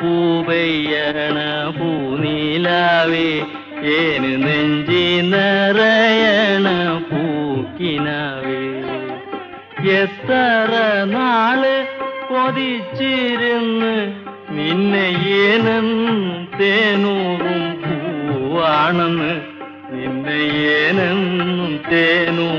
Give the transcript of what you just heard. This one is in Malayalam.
കുംഭപ്പൂവയ്യണ പൂനീലാവേ ഏന് നെഞ്ചി നിറയണ പൂക്കിനാവേ എത്ര നാള് കൊതിച്ചിരുന്ന് നിന്നെ ഏനും തേനൂറും പൂവാണെന്ന് നിന്നെ ഏനും തേനൂറും